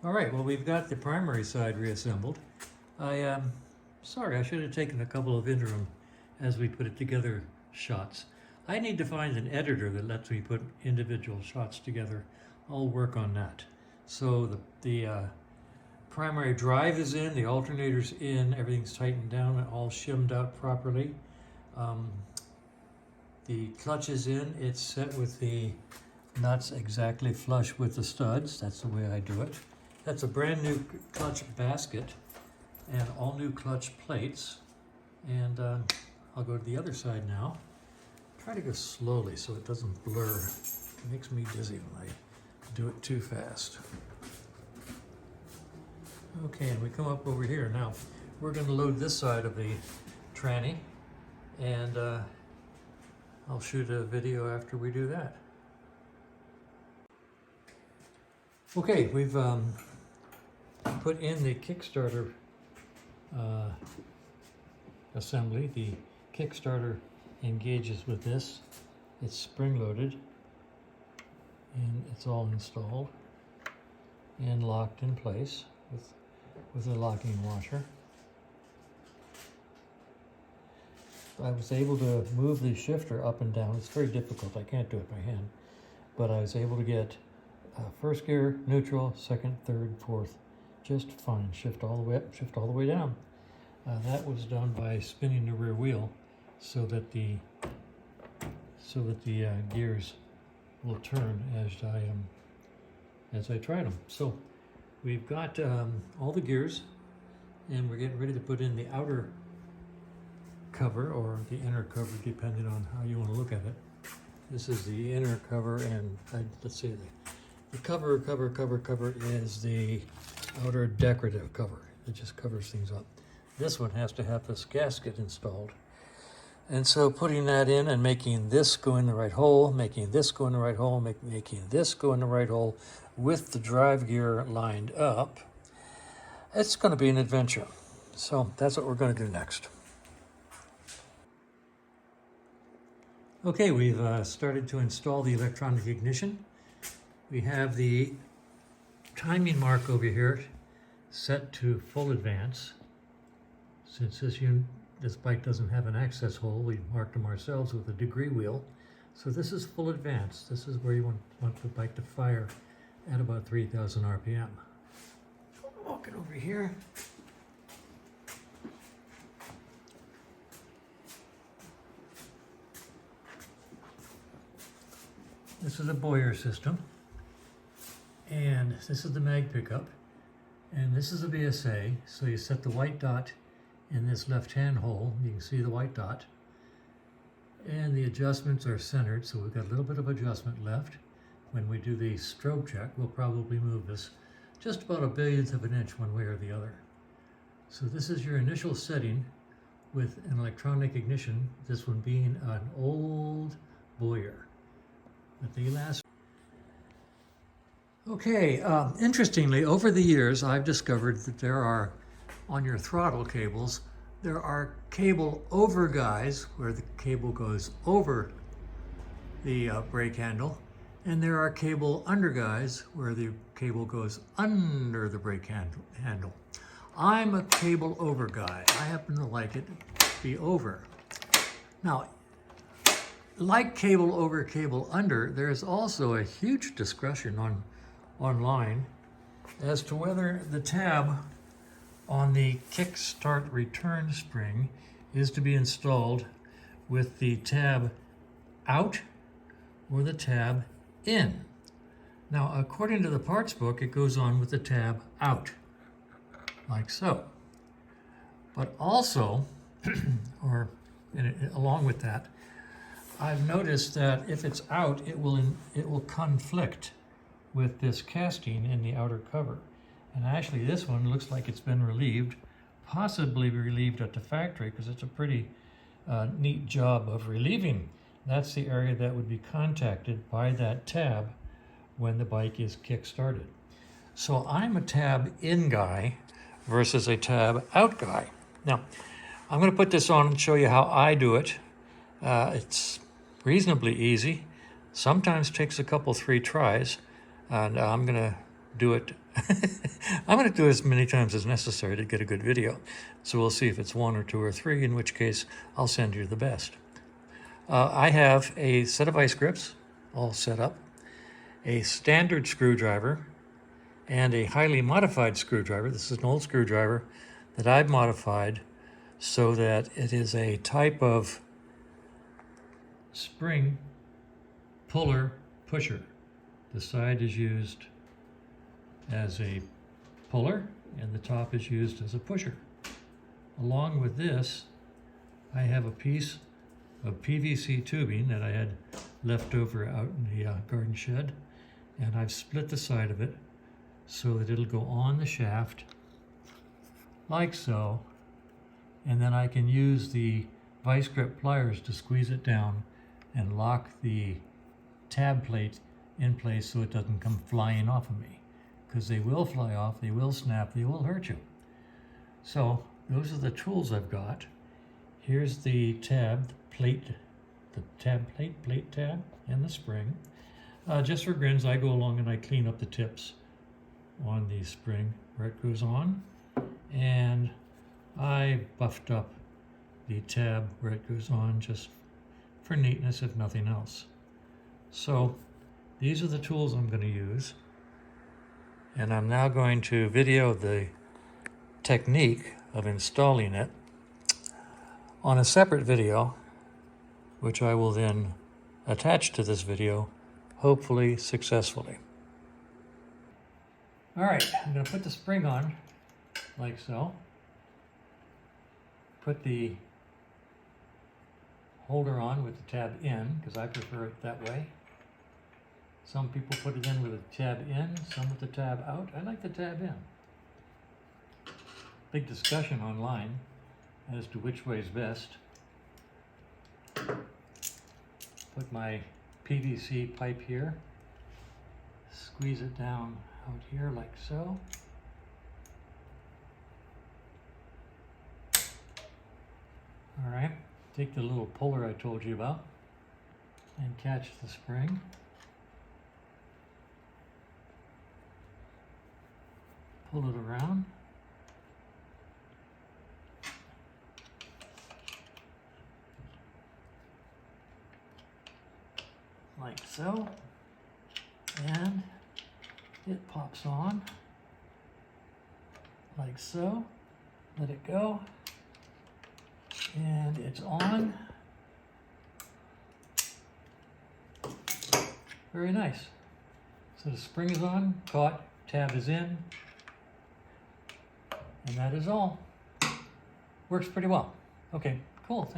All right, well, we've got the primary side reassembled. Sorry, I should have taken a couple of interim as we put it together shots. I need to find an editor that lets me put individual shots together. I'll work on that. So the primary drive is in, the alternator's in, everything's tightened down, all shimmed out properly. The clutch is in, it's set with the nuts exactly flush with the studs. That's the way I do it. That's a brand new clutch basket and all new clutch plates. And I'll go to the other side now. Try to go slowly so it doesn't blur. It makes me dizzy when I do it too fast. Okay, and we come up over here. Now, we're going to load this side of the tranny, and I'll shoot a video after we do that. Okay, we've put in the Kickstarter assembly. The Kickstarter engages with this. It's spring-loaded, and it's all installed and locked in place with a locking washer. I was able to move the shifter up and down. It's very difficult. I can't do it by hand, but I was able to get first gear, neutral, second, third, fourth, just fine. Shift all the way up, shift all the way down. That was done by spinning the rear wheel so that the gears will turn as I tried them. So we've got all the gears, and we're getting ready to put in the outer cover or the inner cover, depending on how you want to look at it. This is the inner cover, and let's see, the cover is the outer decorative cover. It just covers things up. This one has to have this gasket installed. And so putting that in and making this go in the right hole, making this go in the right hole, making this go in the right hole with the drive gear lined up, it's going to be an adventure. So that's what we're going to do next. Okay, we've started to install the electronic ignition. We have the timing mark over here set to full advance. Since this bike doesn't have an access hole, we marked them ourselves with a degree wheel. So this is full advance. This is where you want the bike to fire at about 3,000 RPM. Walking over here. This is a Boyer system, and this is the mag pickup, and this is a VSA. So you set the white dot in this left-hand hole. You can see the white dot, and the adjustments are centered, so we've got a little bit of adjustment left. When we do the strobe check, we'll probably move this just about a billionth of an inch one way or the other. So this is your initial setting with an electronic ignition, this one being an old Boyer. But the last. Okay, interestingly, over the years, I've discovered that there are, on your throttle cables, there are cable over guys where the cable goes over the brake handle, and there are cable under guys where the cable goes under the brake handle. I'm a cable over guy. I happen to like it to be over. Now, like cable over, cable under, there's also a huge discussion online as to whether the tab on the kickstart return spring is to be installed with the tab out or the tab in. Now, according to the parts book, it goes on with the tab out, like so. But also, along with that, I've noticed that if it's out, it will conflict with this casting in the outer cover. And actually this one looks like it's been relieved, possibly relieved at the factory, because it's a pretty neat job of relieving. That's the area that would be contacted by that tab when the bike is kick-started. So I'm a tab in guy versus a tab out guy. Now, I'm going to put this on and show you how I do it. It's reasonably easy. Sometimes takes a couple, 3 tries. And I'm going to do it. I'm going to do it as many times as necessary to get a good video. So we'll see if it's 1 or 2 or 3, in which case I'll send you the best. I have a set of vice grips all set up, a standard screwdriver, and a highly modified screwdriver. This is an old screwdriver that I've modified so that it is a type of spring puller pusher. The side is used as a puller and the top is used as a pusher. Along with this, I have a piece of PVC tubing that I had left over out in the garden shed, and I've split the side of it so that it'll go on the shaft like so, and then I can use the vice grip pliers to squeeze it down and lock the tab plate in place so it doesn't come flying off of me, because they will fly off, they will snap, they will hurt you. So those are the tools I've got. Here's the tab plate, the tab plate tab, and the spring. Just for grins, I go along and I clean up the tips on the spring where it goes on, and I buffed up the tab where it goes on just for neatness, if nothing else. So these are the tools I'm going to use, and I'm now going to video the technique of installing it on a separate video, which I will then attach to this video, hopefully successfully. All right, I'm going to put the spring on like so. Put the holder on with the tab in, because I prefer it that way. Some people put it in with the tab in, some with the tab out. I like the tab in. Big discussion online as to which way is best. Put my PVC pipe here, squeeze it down out here like so. All right, take the little puller I told you about and catch the spring. Pull it around. Like so, and it pops on like so. Let it go, and it's on. Very nice. So the spring is on, caught, tab is in, and that is all. Works pretty well. Okay, cool.